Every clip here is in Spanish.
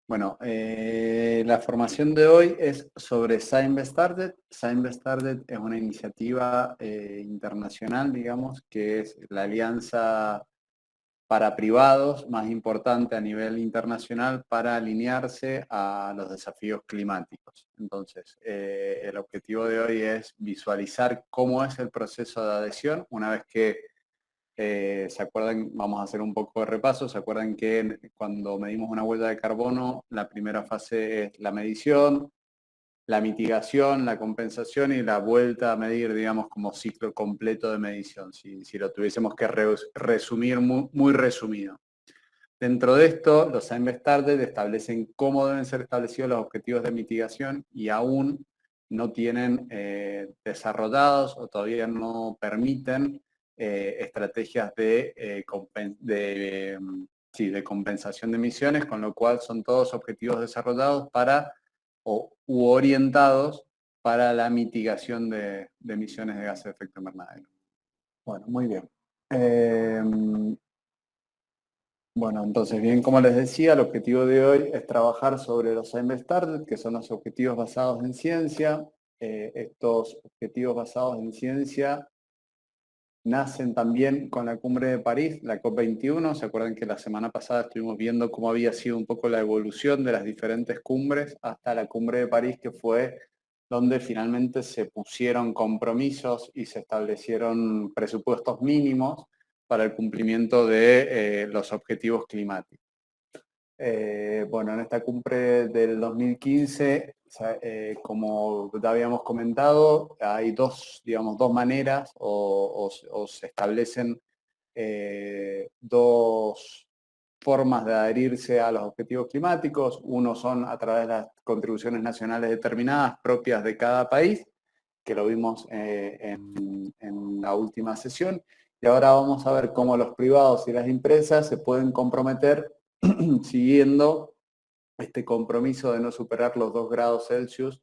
Bueno, la formación de hoy es sobre Science Started. Science Started es una iniciativa internacional, digamos, que es la alianza para privados más importante a nivel internacional para alinearse a los desafíos climáticos. Entonces, el objetivo de hoy es visualizar cómo es el proceso de adhesión una vez que ¿se acuerdan? Vamos a hacer un poco de repaso. ¿Se acuerdan que cuando medimos una huella de carbono, la primera fase es la medición, la mitigación, la compensación y la vuelta a medir, digamos, como ciclo completo de medición, si lo tuviésemos que resumir muy resumido? Dentro de esto, los Science Started establecen cómo deben ser establecidos los objetivos de mitigación y aún no tienen desarrollados o todavía no permiten estrategias de compensación de emisiones, con lo cual son todos objetivos desarrollados u orientados para la mitigación de emisiones de gases de efecto invernadero. Bueno, muy bien. Bueno, entonces, bien, como les decía, el objetivo de hoy es trabajar sobre los Science Started, que son los objetivos basados en ciencia. Estos objetivos basados en ciencia nacen también con la cumbre de París, la COP21. ¿Se acuerdan que la semana pasada estuvimos viendo cómo había sido un poco la evolución de las diferentes cumbres hasta la cumbre de París, que fue donde finalmente se pusieron compromisos y se establecieron presupuestos mínimos para el cumplimiento de los objetivos climáticos? Bueno, en esta cumbre del 2015, como ya habíamos comentado, hay dos maneras o se establecen dos formas de adherirse a los objetivos climáticos. Uno son a través de las contribuciones nacionales determinadas propias de cada país, que lo vimos en la última sesión. Y ahora vamos a ver cómo los privados y las empresas se pueden comprometer siguiendo este compromiso de no superar los 2 grados Celsius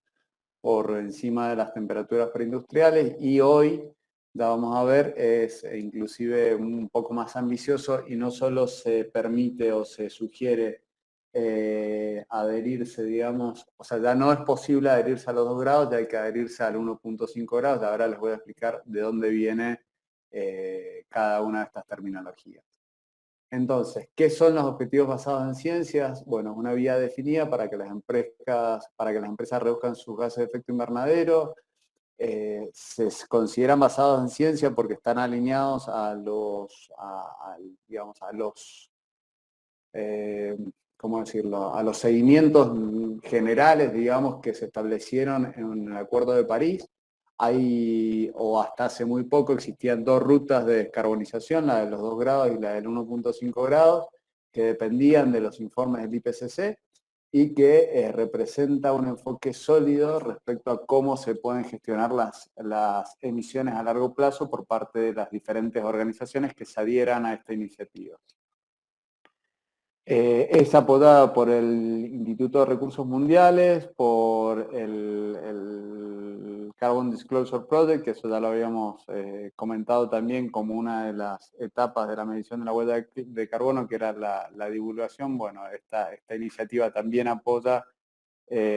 por encima de las temperaturas preindustriales, y hoy, ya vamos a ver, es inclusive un poco más ambicioso y no solo se permite o se sugiere adherirse, digamos, o sea, ya no es posible adherirse a los 2 grados, ya hay que adherirse al 1,5 grados. Ahora les voy a explicar de dónde viene cada una de estas terminologías. Entonces, ¿qué son los objetivos basados en ciencias? Bueno, una vía definida para que las empresas reduzcan sus gases de efecto invernadero. Se consideran basados en ciencia porque están alineados digamos, eh, ¿cómo decirlo? A los seguimientos generales, digamos, que se establecieron en el Acuerdo de París. O hasta hace muy poco, existían dos rutas de descarbonización, la de los 2 grados y la del 1,5 grados, que dependían de los informes del IPCC y que representa un enfoque sólido respecto a cómo se pueden gestionar las emisiones a largo plazo por parte de las diferentes organizaciones que se adhieran a esta iniciativa. Es apoyada por el Instituto de Recursos Mundiales, por el Carbon Disclosure Project, que eso ya lo habíamos comentado también como una de las etapas de la medición de la huella de carbono, que era la divulgación. Bueno, esta iniciativa también apoya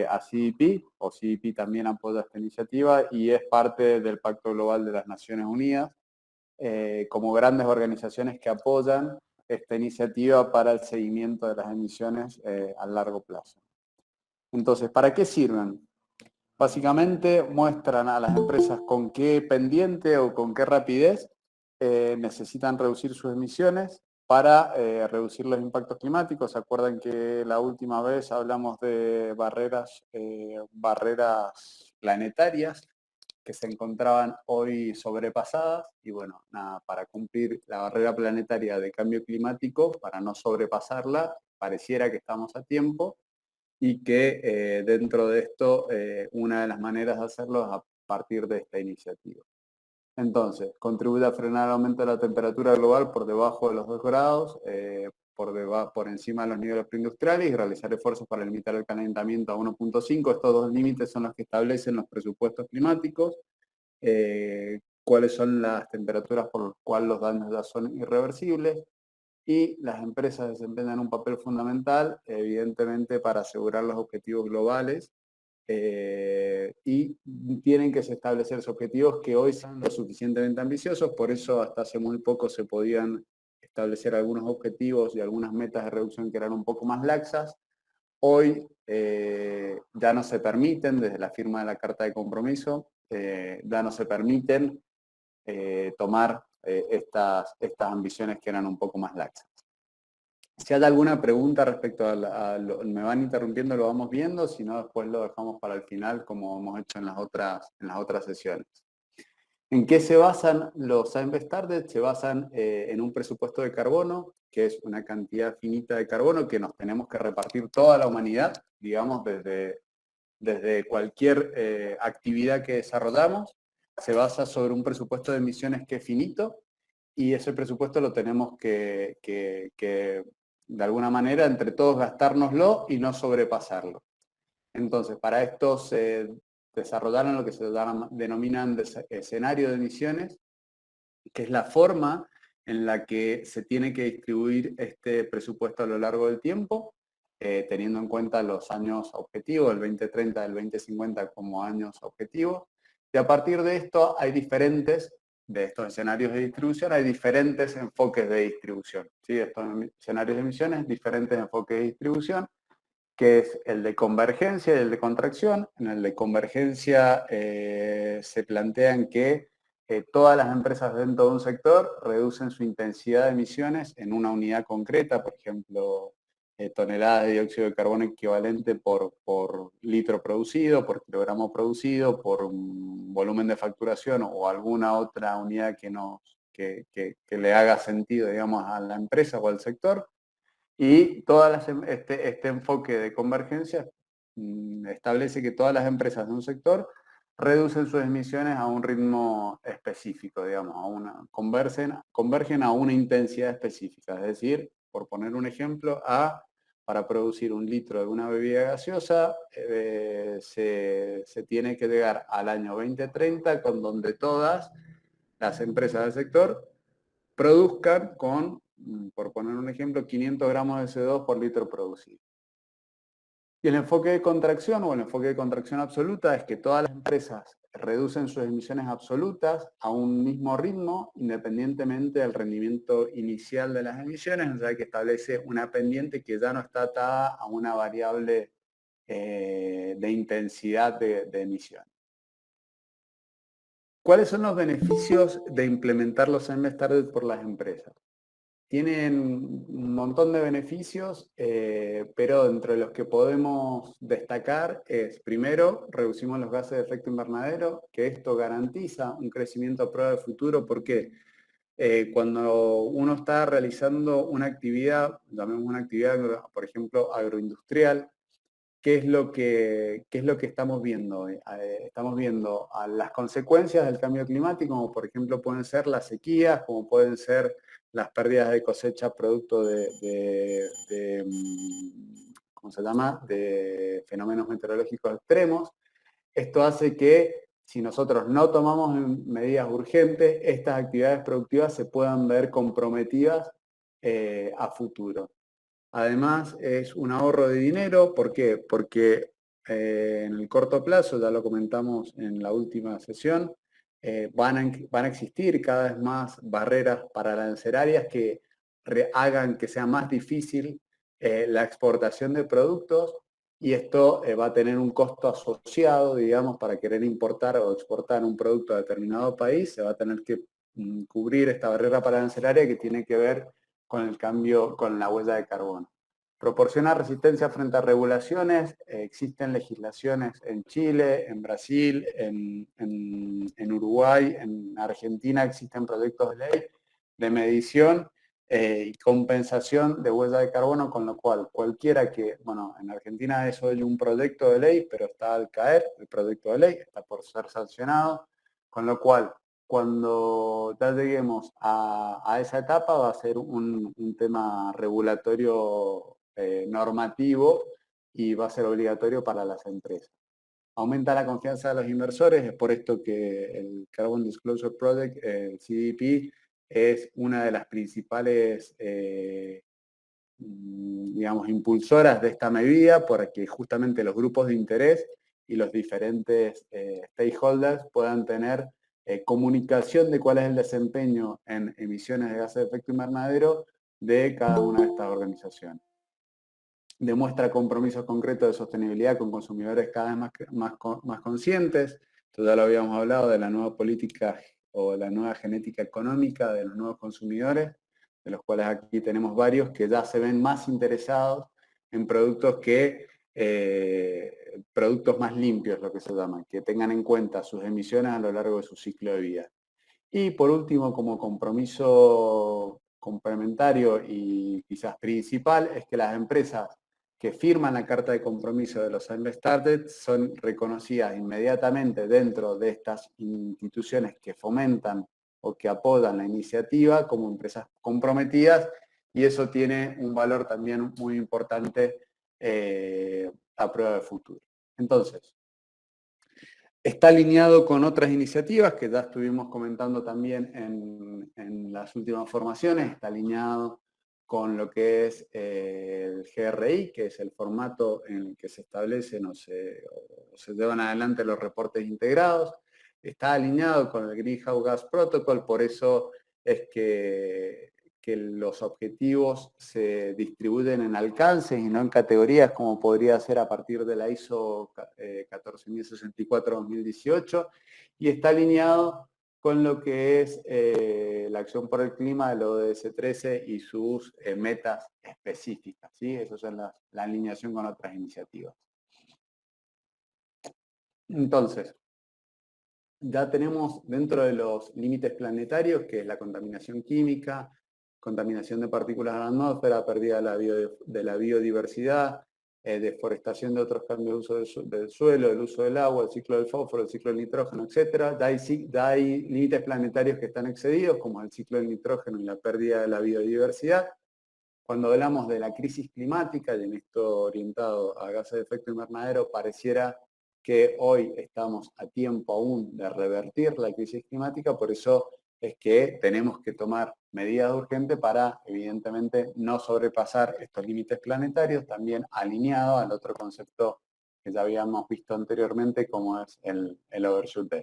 a CDP, o CDP también apoya esta iniciativa y es parte del Pacto Global de las Naciones Unidas, como grandes organizaciones que apoyan esta iniciativa para el seguimiento de las emisiones a largo plazo. Entonces, ¿para qué sirven? Básicamente muestran a las empresas con qué pendiente o con qué rapidez necesitan reducir sus emisiones para reducir los impactos climáticos. ¿Se acuerdan que la última vez hablamos de barreras planetarias que se encontraban hoy sobrepasadas? Y bueno, nada, para cumplir la barrera planetaria de cambio climático, para no sobrepasarla, pareciera que estamos a tiempo y que dentro de esto una de las maneras de hacerlo es a partir de esta iniciativa. Entonces, contribuye a frenar el aumento de la temperatura global por debajo de los 2 grados, por encima de los niveles preindustriales, y realizar esfuerzos para limitar el calentamiento a 1,5. Estos dos límites son los que establecen los presupuestos climáticos. Cuáles son las temperaturas por las cuales los daños ya son irreversibles. y las empresas desempeñan un papel fundamental, evidentemente, para asegurar los objetivos globales y tienen que establecerse objetivos que hoy son lo suficientemente ambiciosos, por eso hasta hace muy poco se podían establecer algunos objetivos y algunas metas de reducción que eran un poco más laxas. Hoy ya no se permiten, desde la firma de la Carta de Compromiso, ya no se permiten tomar estas ambiciones que eran un poco más laxas. Si hay alguna pregunta respecto me van interrumpiendo, lo vamos viendo, si no después lo dejamos para el final como hemos hecho en las otras sesiones. ¿En qué se basan los Science-Based Targets? Se basan en un presupuesto de carbono, que es una cantidad finita de carbono que nos tenemos que repartir toda la humanidad, digamos, desde cualquier actividad que desarrollamos. Se basa sobre un presupuesto de emisiones que es finito, y ese presupuesto lo tenemos que de alguna manera entre todos gastárnoslo y no sobrepasarlo. Entonces, para esto se desarrollaron lo que se denominan escenario de emisiones, que es la forma en la que se tiene que distribuir este presupuesto a lo largo del tiempo, teniendo en cuenta los años objetivos, el 2030, el 2050 como años objetivos. Y a partir de esto hay de estos escenarios de distribución, hay diferentes enfoques de distribución. ¿Sí? Estos escenarios de emisiones, diferentes enfoques de distribución, que es el de convergencia y el de contracción. En el de convergencia se plantean que todas las empresas dentro de un sector reducen su intensidad de emisiones en una unidad concreta, por ejemplo, toneladas de dióxido de carbono equivalente por litro producido, por kilogramo producido, por volumen de facturación o alguna otra unidad que le haga sentido, digamos, a la empresa o al sector. Y este enfoque de convergencia establece que todas las empresas de un sector reducen sus emisiones a un ritmo específico, digamos, convergen a una intensidad específica. Es decir, por poner un ejemplo, para producir un litro de una bebida gaseosa se tiene que llegar al año 2030 con donde todas las empresas del sector produzcan por poner un ejemplo, 500 gramos de CO2 por litro producido. Y el enfoque de contracción o el enfoque de contracción absoluta es que todas las empresas reducen sus emisiones absolutas a un mismo ritmo, independientemente del rendimiento inicial de las emisiones, o sea que establece una pendiente que ya no está atada a una variable de intensidad de emisión. ¿Cuáles son los beneficios de implementar los Science-Based Targets por las empresas? Tienen un montón de beneficios, pero entre los que podemos destacar es, primero, reducimos los gases de efecto invernadero, que esto garantiza un crecimiento a prueba de futuro, porque cuando uno está realizando una actividad, llamemos una actividad, por ejemplo, agroindustrial, ¿qué es lo que estamos viendo hoy? Estamos viendo las consecuencias del cambio climático, como por ejemplo pueden ser las sequías, como pueden ser las pérdidas de cosecha producto ¿cómo se llama?, de fenómenos meteorológicos extremos. Esto hace que si nosotros no tomamos medidas urgentes, estas actividades productivas se puedan ver comprometidas a futuro. Además, es un ahorro de dinero. ¿Por qué? Porque en el corto plazo, ya lo comentamos en la última sesión, van a existir cada vez más barreras pararancerarias que hagan que sea más difícil la exportación de productos, y esto va a tener un costo asociado, digamos, para querer importar o exportar un producto a determinado país, se va a tener que cubrir esta barrera paranceraria que tiene que ver con el cambio, con la huella de carbono. Proporciona resistencia frente a regulaciones. Existen legislaciones en Chile, en Brasil, en Uruguay, en Argentina existen proyectos de ley de medición y compensación de huella de carbono, con lo cual cualquiera que, bueno, en Argentina eso es un proyecto de ley, pero está al caer el proyecto de ley, está por ser sancionado, con lo cual cuando ya lleguemos a esa etapa va a ser un tema regulatorio normativo y va a ser obligatorio para las empresas. Aumenta la confianza de los inversores, es por esto que el Carbon Disclosure Project, el CDP, es una de las principales digamos, impulsoras de esta medida, porque justamente los grupos de interés y los diferentes stakeholders puedan tener comunicación de cuál es el desempeño en emisiones de gases de efecto invernadero de cada una de estas organizaciones. Demuestra compromisos concretos de sostenibilidad con consumidores cada vez más conscientes. Esto ya lo habíamos hablado de la nueva política o la nueva genética económica de los nuevos consumidores, de los cuales aquí tenemos varios que ya se ven más interesados en productos productos más limpios, lo que se llama, que tengan en cuenta sus emisiones a lo largo de su ciclo de vida. Y por último, como compromiso complementario y quizás principal, es que las empresas que firman la carta de compromiso de los Science Started son reconocidas inmediatamente dentro de estas instituciones que fomentan o que apoyan la iniciativa como empresas comprometidas, y eso tiene un valor también muy importante a prueba de futuro. Entonces, está alineado con otras iniciativas que ya estuvimos comentando también en las últimas formaciones, está alineado con lo que es el GRI, que es el formato en el que se establecen o se llevan adelante los reportes integrados. Está alineado con el Greenhouse Gas Protocol, por eso es que los objetivos se distribuyen en alcances y no en categorías, como podría ser a partir de la ISO 14064-2018, y está alineado con lo que es la acción por el clima del ODS 13 y sus metas específicas, ¿sí? Esa es la alineación con otras iniciativas. Entonces, ya tenemos dentro de los límites planetarios, que es la contaminación química, contaminación de partículas a la atmósfera, pérdida de la biodiversidad, deforestación de otros cambios de uso del suelo, el uso del agua, el ciclo del fósforo, el ciclo del nitrógeno, etc. Ya hay límites planetarios que están excedidos, como el ciclo del nitrógeno y la pérdida de la biodiversidad. Cuando hablamos de la crisis climática, y en esto orientado a gases de efecto invernadero, pareciera que hoy estamos a tiempo aún de revertir la crisis climática, por eso es que tenemos que tomar medidas urgentes para, evidentemente, no sobrepasar estos límites planetarios, también alineado al otro concepto que ya habíamos visto anteriormente, como es el overshoot day.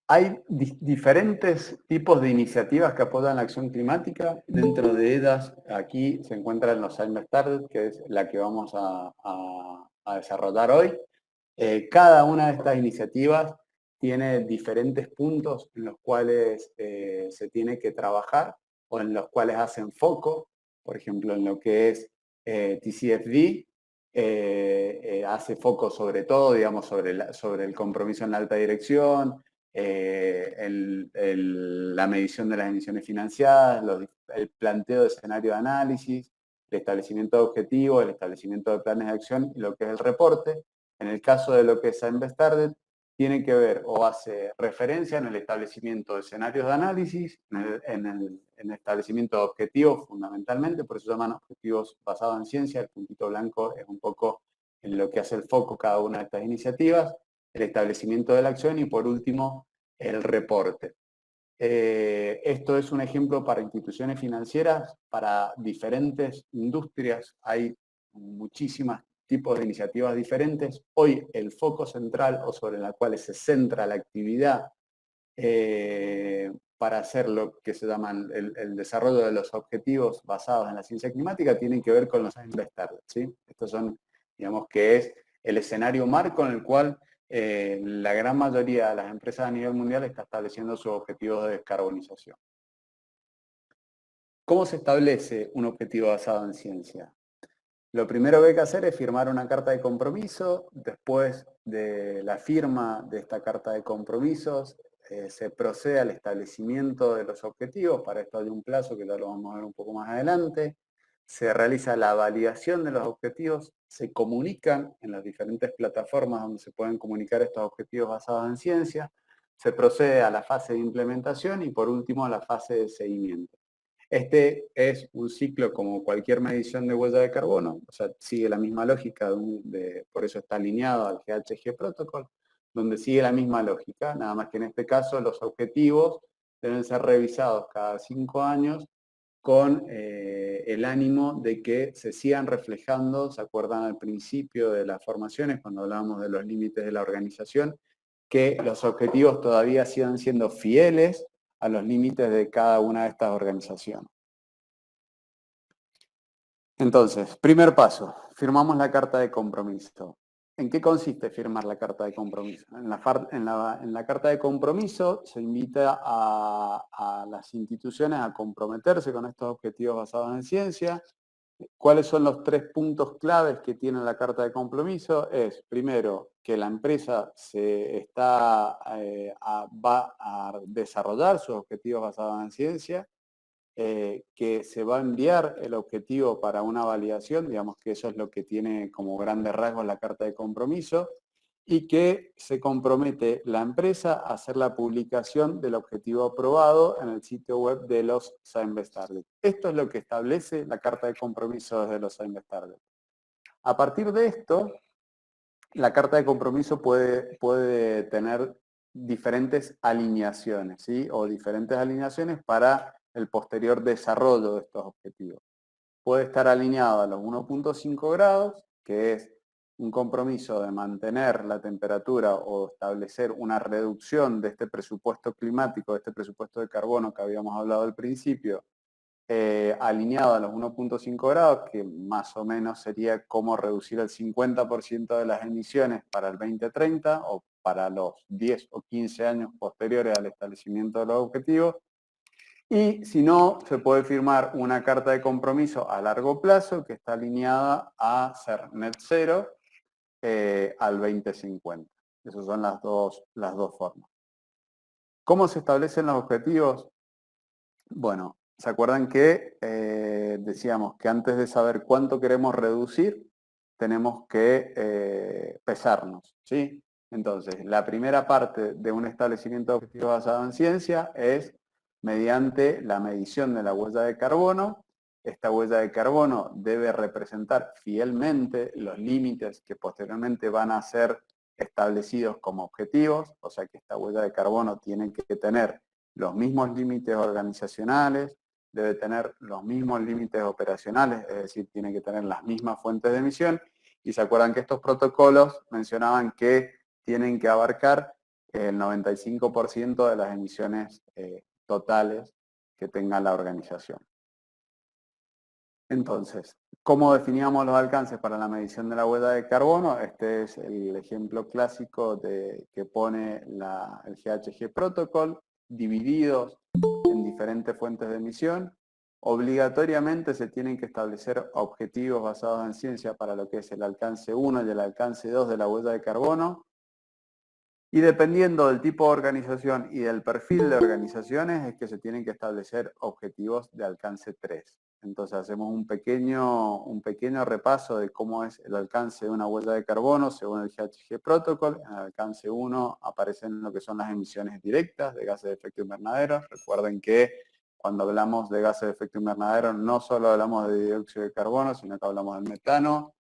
Hay diferentes tipos de iniciativas que apoyan la acción climática. Dentro de ellas, aquí se encuentran los Science Started, que es la que vamos a desarrollar hoy. Cada una de estas iniciativas tiene diferentes puntos en los cuales se tiene que trabajar o en los cuales hacen foco. Por ejemplo, en lo que es TCFD, hace foco sobre todo, digamos, sobre el compromiso en la alta dirección, la medición de las emisiones financiadas, el planteo de escenario de análisis, el establecimiento de objetivos, el establecimiento de planes de acción y lo que es el reporte. En el caso de lo que es Science Started, tiene que ver o hace referencia en el establecimiento de escenarios de análisis, en el establecimiento de objetivos fundamentalmente, por eso se llaman objetivos basados en ciencia. El puntito blanco es un poco en lo que hace el foco cada una de estas iniciativas, el establecimiento de la acción y por último el reporte. Esto es un ejemplo para instituciones financieras, para diferentes industrias. Hay muchísimos tipos de iniciativas diferentes. Hoy el foco central o sobre la cual se centra la actividad para hacer lo que se llaman el desarrollo de los objetivos basados en la ciencia climática tienen que ver con los Science Startups, ¿sí? Estos son, digamos, que es el escenario marco en el cual la gran mayoría de las empresas a nivel mundial está estableciendo sus objetivos de descarbonización. ¿Cómo se establece un objetivo basado en ciencia? Lo primero que hay que hacer es firmar una carta de compromiso. Después de la firma de esta carta de compromisos, se procede al establecimiento de los objetivos. Para esto hay un plazo que ya lo vamos a ver un poco más adelante. Se realiza la validación de los objetivos, se comunican en las diferentes plataformas donde se pueden comunicar estos objetivos basados en ciencia, se procede a la fase de implementación y por último a la fase de seguimiento. Este es un ciclo como cualquier medición de huella de carbono, o sea, sigue la misma lógica, por eso está alineado al GHG Protocol, donde sigue la misma lógica, nada más que en este caso los objetivos deben ser revisados cada 5 años con el ánimo de que se sigan reflejando, ¿se acuerdan al principio de las formaciones cuando hablábamos de los límites de la organización? Que los objetivos todavía sigan siendo fieles a los límites de cada una de estas organizaciones. Entonces, primer paso, firmamos la carta de compromiso. ¿En qué consiste firmar la carta de compromiso? En la carta de compromiso se invita a las instituciones a comprometerse con estos objetivos basados en ciencia. ¿Cuáles son los 3 puntos claves que tiene la carta de compromiso? Es, primero, que la empresa va a desarrollar sus objetivos basados en ciencia, que se va a enviar el objetivo para una validación, digamos que eso es lo que tiene como grandes rasgos la carta de compromiso, y que se compromete la empresa a hacer la publicación del objetivo aprobado en el sitio web de los Science-Based Targets. Esto es lo que establece la carta de compromiso desde los Science-Based Targets. A partir de esto, la carta de compromiso puede tener diferentes alineaciones, ¿sí? O diferentes alineaciones para el posterior desarrollo de estos objetivos. Puede estar alineado a los 1.5 grados, que es un compromiso de mantener la temperatura o establecer una reducción de este presupuesto climático, de este presupuesto de carbono que habíamos hablado al principio, alineado a los 1.5 grados, que más o menos sería como reducir el 50% de las emisiones para el 2030 o para los 10 o 15 años posteriores al establecimiento de los objetivos. Y si no, se puede firmar una carta de compromiso a largo plazo que está alineada a ser net cero al 2050. Esas son las dos formas. ¿Cómo se establecen los objetivos? Bueno, ¿se acuerdan que decíamos que antes de saber cuánto queremos reducir, tenemos que pesarnos, ¿sí? Entonces, la primera parte de un establecimiento de objetivos basado en ciencia es mediante la medición de la huella de carbono. Esta huella de carbono debe representar fielmente los límites que posteriormente van a ser establecidos como objetivos, o sea que esta huella de carbono tiene que tener los mismos límites organizacionales, debe tener los mismos límites operacionales, es decir, tiene que tener las mismas fuentes de emisión. Y se acuerdan que estos protocolos mencionaban que tienen que abarcar el 95% de las emisiones totales que tenga la organización. Entonces, ¿cómo definíamos los alcances para la medición de la huella de carbono? Este es el ejemplo clásico que pone el GHG Protocol, divididos en diferentes fuentes de emisión. Obligatoriamente se tienen que establecer objetivos basados en ciencia para lo que es el alcance 1 y el alcance 2 de la huella de carbono. Y dependiendo del tipo de organización y del perfil de organizaciones es que se tienen que establecer objetivos de alcance 3. Entonces hacemos un pequeño repaso de cómo es el alcance de una huella de carbono según el GHG Protocol. En el alcance 1 aparecen lo que son las emisiones directas de gases de efecto invernadero. Recuerden que cuando hablamos de gases de efecto invernadero no solo hablamos de dióxido de carbono, sino que hablamos del metano,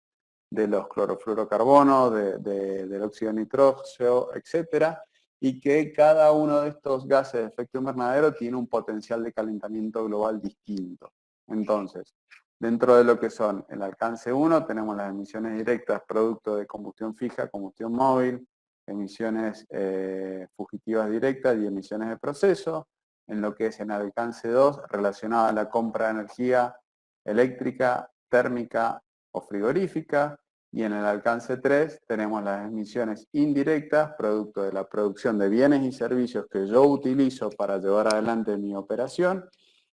de los clorofluorocarbonos, del óxido de nitrógeno, etcétera, y que cada uno de estos gases de efecto invernadero tiene un potencial de calentamiento global distinto. Entonces, dentro de lo que son el alcance 1, tenemos las emisiones directas producto de combustión fija, combustión móvil, emisiones fugitivas directas y emisiones de proceso. En lo que es en el alcance 2, relacionado a la compra de energía eléctrica, térmica o frigorífica, y en el alcance 3 tenemos las emisiones indirectas, producto de la producción de bienes y servicios que yo utilizo para llevar adelante mi operación,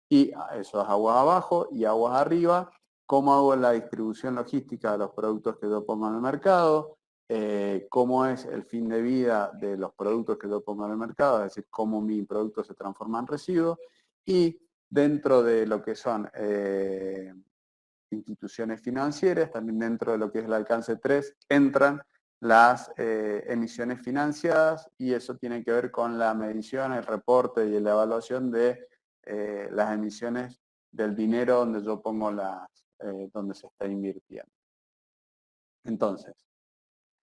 y eso es aguas abajo y aguas arriba, cómo hago la distribución logística de los productos que yo pongo en el mercado, cómo es el fin de vida de los productos que yo pongo en el mercado, es decir, cómo mi producto se transforma en residuo, y dentro de lo que son instituciones financieras, también dentro de lo que es el alcance 3, entran las emisiones financiadas, y eso tiene que ver con la medición, el reporte y la evaluación de las emisiones del dinero donde yo pongo donde se está invirtiendo. Entonces,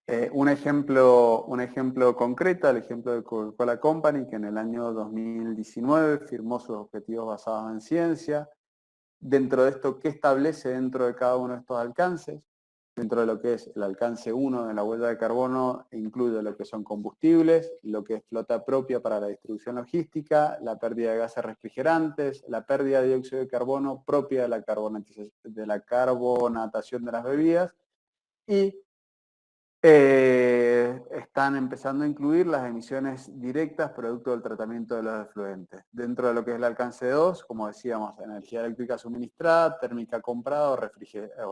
Un ejemplo concreto, el ejemplo de Coca-Cola Company, que en el año 2019 firmó sus objetivos basados en ciencia. Dentro de esto, ¿qué establece dentro de cada uno de estos alcances? Dentro de lo que es el alcance 1 de la huella de carbono, incluye lo que son combustibles, lo que es flota propia para la distribución logística, la pérdida de gases refrigerantes, la pérdida de dióxido de carbono propia de la carbonatación de las bebidas, y están empezando a incluir las emisiones directas producto del tratamiento de los efluentes. Dentro de lo que es el alcance 2, como decíamos, energía eléctrica suministrada, térmica comprada o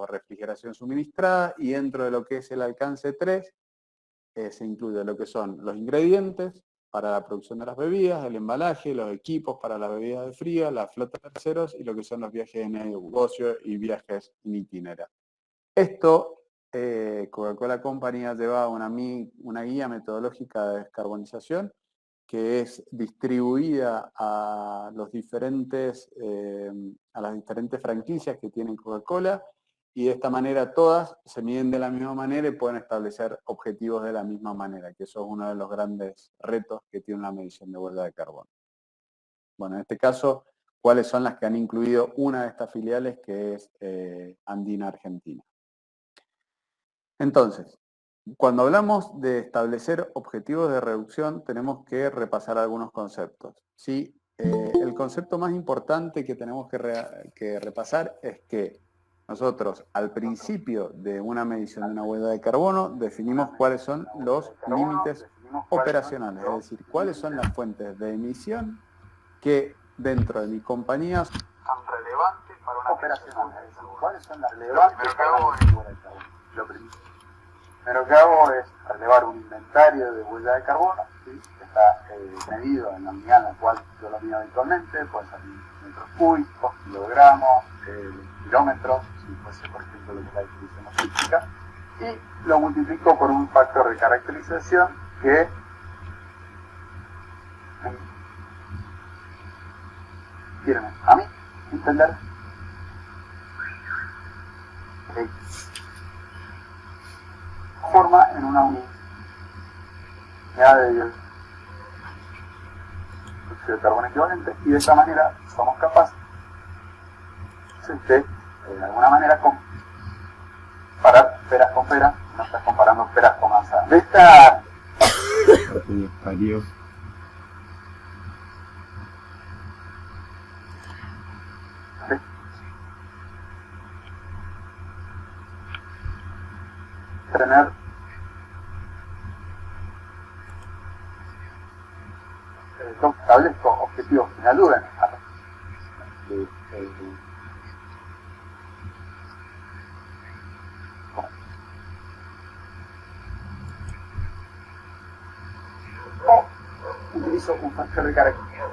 refrigeración suministrada, y dentro de lo que es el alcance 3, se incluye lo que son los ingredientes para la producción de las bebidas, el embalaje, los equipos para las bebidas de frío, la flota de terceros y lo que son los viajes de negocio y viajes in itinera. Esto, Coca-Cola Company ha llevado una guía metodológica de descarbonización que es distribuida a las diferentes franquicias que tienen Coca-Cola, y de esta manera todas se miden de la misma manera y pueden establecer objetivos de la misma manera, que eso es uno de los grandes retos que tiene la medición de huella de carbono. Bueno, en este caso, ¿cuáles son las que han incluido una de estas filiales, que es Andina Argentina? Entonces, cuando hablamos de establecer objetivos de reducción, tenemos que repasar algunos conceptos, ¿sí? El concepto más importante que tenemos que repasar es que nosotros, al principio de una medición de una huella de carbono, definimos cuáles son los límites operacionales, es decir, cuáles son las fuentes de emisión que dentro de mi compañía son relevantes para una operacional. Es decir, cuáles son las relevantes para una huella de carbono. Lo primero que hago es relevar un inventario de huella de carbono, ¿sí? Que está medido en la unidad en la cual yo lo mido habitualmente, puede ser metros cúbicos, kilogramos, kilómetros, si fuese por ejemplo lo que es la distribución logística, y lo multiplico por un factor de caracterización que quieren a mí entender forma en una unidad de dióxido de carbono equivalente, y de esa manera somos capaces de alguna manera comparar peras con peras, no estás comparando peras con manzanas. De esta tener establezco objetivos que me ayuden a o utilizo un factor de característica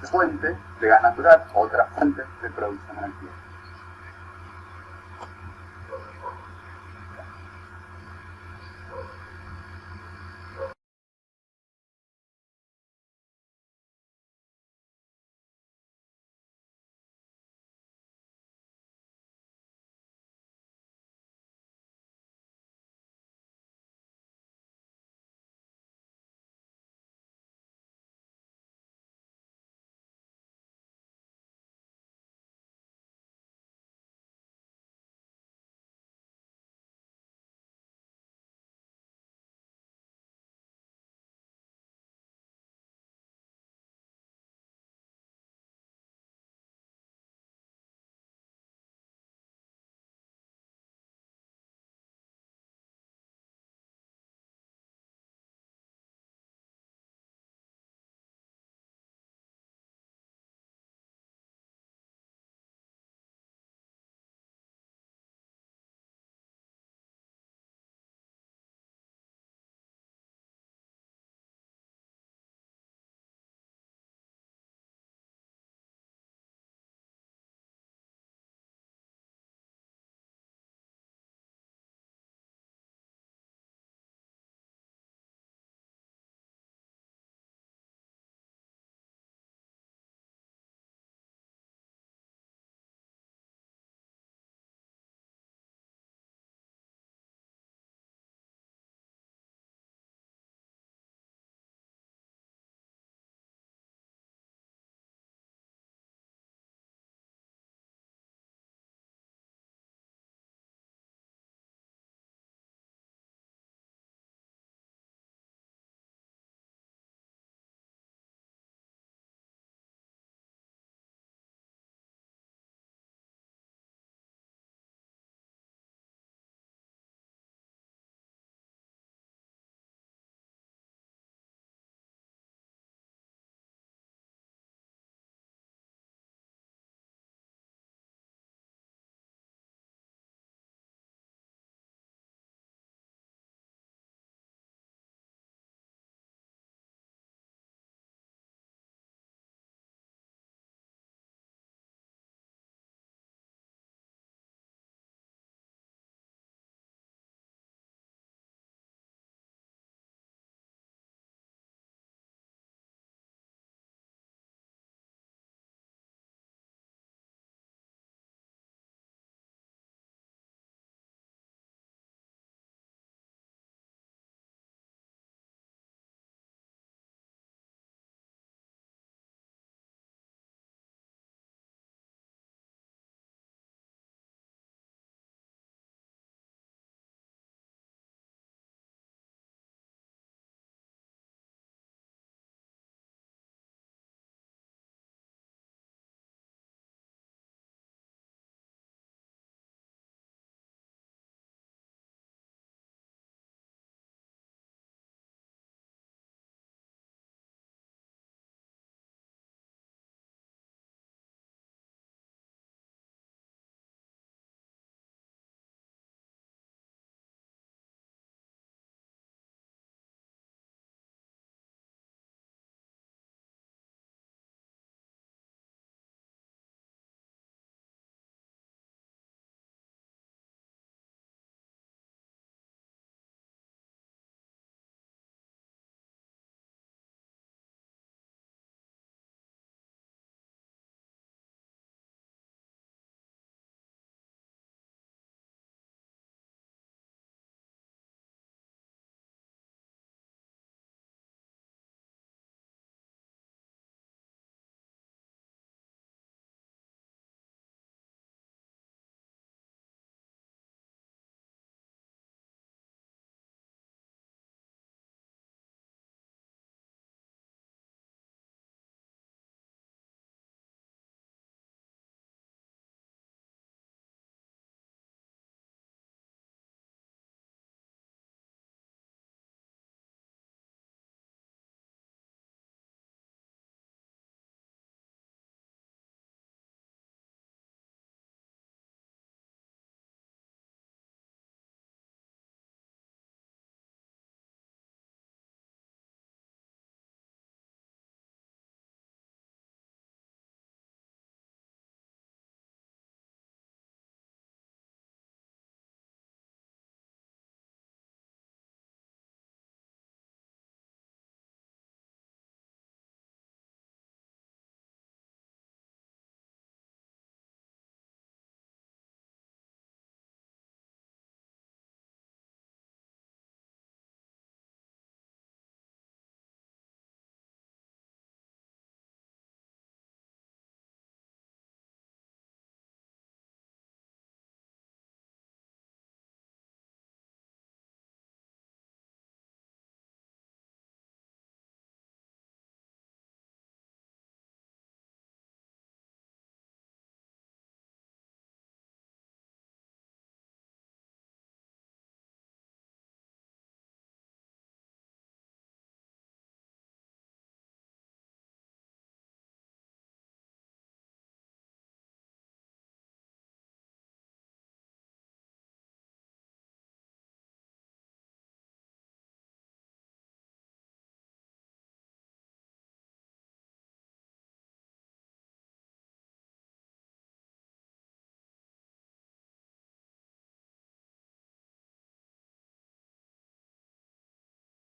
fuente de gas natural, otra fuente de producción de energía.